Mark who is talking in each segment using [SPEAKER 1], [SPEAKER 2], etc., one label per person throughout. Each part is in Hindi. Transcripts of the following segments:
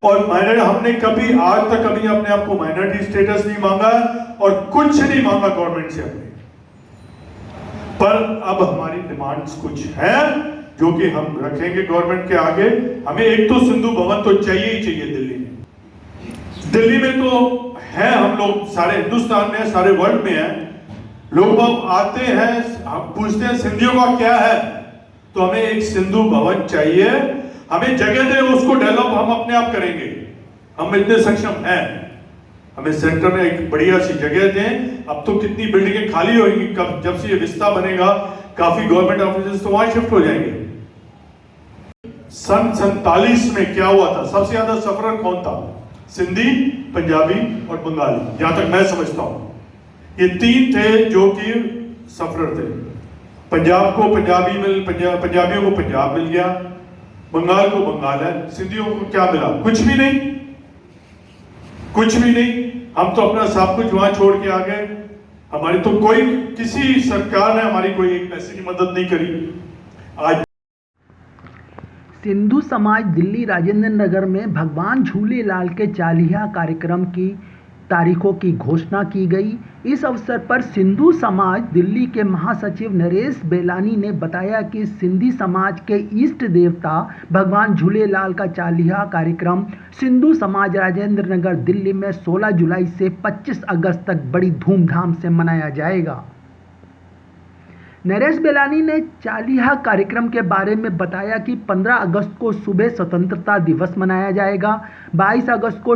[SPEAKER 1] और हमने कभी आज तक कभी अपने आप को माइनॉरिटी स्टेटस नहीं मांगा और कुछ नहीं मांगा गवर्नमेंट से अपने। पर अब हमारी डिमांड्स कुछ हैं जो कि हम रखेंगे गवर्नमेंट के आगे। हमें एक तो सिंधु भवन तो चाहिए ही चाहिए दिल्ली में। दिल्ली में तो है, हम लोग सारे हिंदुस्तान में, सारे वर्ल्ड में है। लोग आते हैं, पूछते हैं सिंधियों का क्या है, तो हमें एक सिंधु भवन चाहिए। हमें जगह दे, उसको डेवलप हम अपने आप करेंगे, हम इतने सक्षम हैं। हमें सेंटर में एक बढ़िया सी जगह दें। अब तो कितनी बिल्डिंगें खाली होंगी, कब जब से ये विस्ता बनेगा काफी गवर्नमेंट ऑफिस तो वहां शिफ्ट हो जाएंगे। सन 47 में क्या हुआ था, सबसे ज्यादा सफरर कौन था? सिंधी, पंजाबी और बंगाली, जहां तक मैं समझता हूं ये तीन थे जो कि सफरर थे। पंजाब को पंजाबियों को पंजाब मिल गया, बंगाल को बंगाल है, सिंधियों को क्या मिला? कुछ भी नहीं, कुछ भी नहीं। हम तो अपना सब कुछ वहां छोड़ के आ गए। हमारी तो कोई, किसी सरकार ने हमारी कोई एक पैसे की मदद नहीं करी। आज
[SPEAKER 2] सिंधु समाज दिल्ली राजेंद्र नगर में भगवान झूलेलाल के चालीहा कार्यक्रम की तारीखों की घोषणा की गई। इस अवसर पर सिंधु समाज दिल्ली के महासचिव नरेश बेलानी ने बताया कि सिंधी समाज के इष्ट देवता भगवान झूलेलाल का चालीहा कार्यक्रम सिंधु समाज राजेंद्र नगर दिल्ली में 16 जुलाई से 25 अगस्त तक बड़ी धूमधाम से मनाया जाएगा। नरेश बेलानी ने चालीहा कार्यक्रम के बारे में बताया कि 15 अगस्त को सुबह स्वतंत्रता दिवस मनाया जाएगा, 22 अगस्त को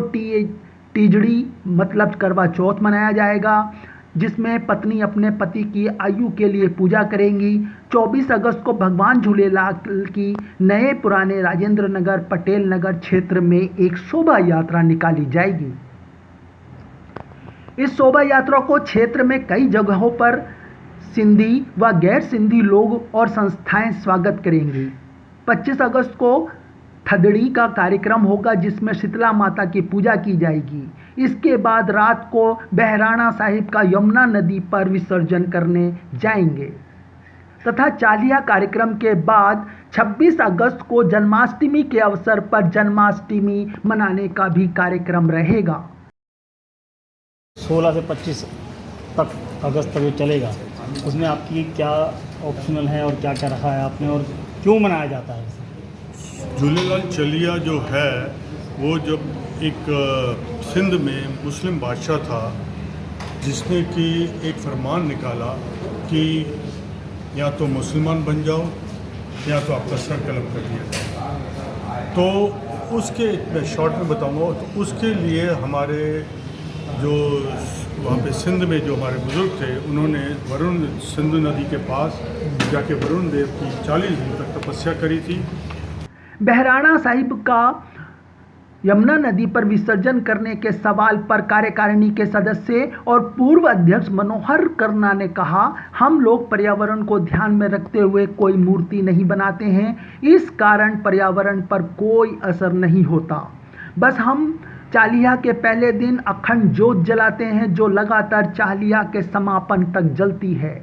[SPEAKER 2] तीजड़ी मतलब करवा चौथ मनाया जाएगा, जिसमें पत्नी अपने पति की आयु के लिए पूजा करेंगी। 24 अगस्त को भगवान झूलेलाल की नए पुराने राजेंद्र नगर पटेल नगर क्षेत्र में एक शोभा यात्रा निकाली जाएगी। इस शोभा यात्रा को क्षेत्र में कई जगहों पर सिंधी व गैर सिंधी लोग और संस्थाएं स्वागत करेंगी। 25 अगस्त को थदड़ी का कार्यक्रम होगा, जिसमें शीतला माता की पूजा की जाएगी। इसके बाद रात को बहराणा साहिब का यमुना नदी पर विसर्जन करने जाएंगे तथा चालीहा कार्यक्रम के बाद 26 अगस्त को जन्माष्टमी के अवसर पर जन्माष्टमी मनाने का भी कार्यक्रम रहेगा।
[SPEAKER 3] 16 से 25 तक अगस्त तक जो चलेगा, उसमें आपकी क्या ऑप्शनल है और क्या क्या रखा है आपने और क्यों मनाया जाता है?
[SPEAKER 1] झूलेलाल चलिया जो है वो जब एक सिंध में मुस्लिम बादशाह था जिसने कि एक फरमान निकाला कि या तो मुसलमान बन जाओ या तो आपका सर कलम कर दिया जाए। तो उसके, मैं शॉर्ट में बताऊंगा, तो उसके लिए हमारे जो वहाँ पे सिंध में जो हमारे बुजुर्ग थे, उन्होंने वरुण सिंधु नदी के पास जाके वरुण देव की 40 दिन तक तपस्या करी थी।
[SPEAKER 2] बहराणा साहिब का यमुना नदी पर विसर्जन करने के सवाल पर कार्यकारिणी के सदस्य और पूर्व अध्यक्ष मनोहर कर्ना ने कहा, हम लोग पर्यावरण को ध्यान में रखते हुए कोई मूर्ति नहीं बनाते हैं, इस कारण पर्यावरण पर कोई असर नहीं होता। बस हम चालीहा के पहले दिन अखंड ज्योत जलाते हैं जो लगातार चालीहा के समापन तक जलती है।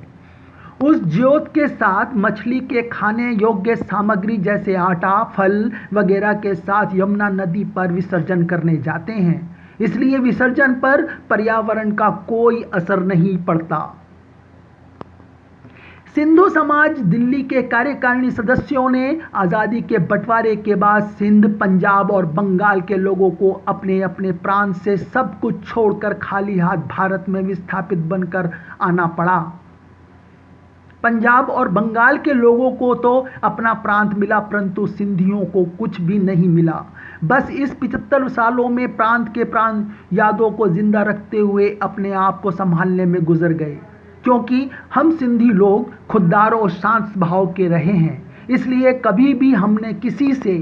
[SPEAKER 2] उस ज्योत के साथ मछली के खाने योग्य सामग्री जैसे आटा, फल वगैरह के साथ यमुना नदी पर विसर्जन करने जाते हैं। इसलिए विसर्जन पर पर्यावरण का कोई असर नहीं पड़ता। सिंधु समाज दिल्ली के कार्यकारिणी सदस्यों ने आज़ादी के बंटवारे के बाद सिंध, पंजाब और बंगाल के लोगों को अपने अपने प्रांत से सब कुछ छोड़कर खाली हाथ भारत में विस्थापित बनकर आना पड़ा। पंजाब और बंगाल के लोगों को तो अपना प्रांत मिला, परंतु सिंधियों को कुछ भी नहीं मिला। बस इस 75 सालों में प्रांत यादों को जिंदा रखते हुए अपने आप को संभालने में गुजर गए, क्योंकि हम सिंधी लोग खुददार और शांत स्वभाव के रहे हैं। इसलिए कभी भी हमने किसी से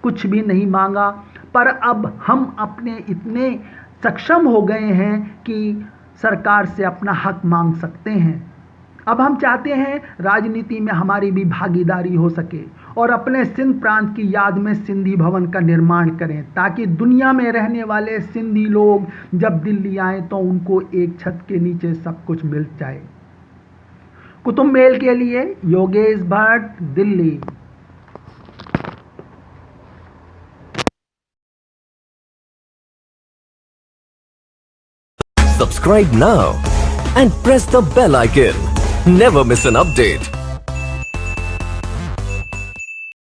[SPEAKER 2] कुछ भी नहीं मांगा, पर अब हम अपने इतने सक्षम हो गए हैं कि सरकार से अपना हक मांग सकते हैं। अब हम चाहते हैं राजनीति में हमारी भी भागीदारी हो सके और अपने सिंध प्रांत की याद में सिंधी भवन का निर्माण करें, ताकि दुनिया में रहने वाले सिंधी लोग जब दिल्ली आए तो उनको एक छत के नीचे सब कुछ मिल जाए। कुतुब मेल के लिए Yogesh Bhatt, Delhi.
[SPEAKER 4] Subscribe now and press the bell icon. Never miss an update.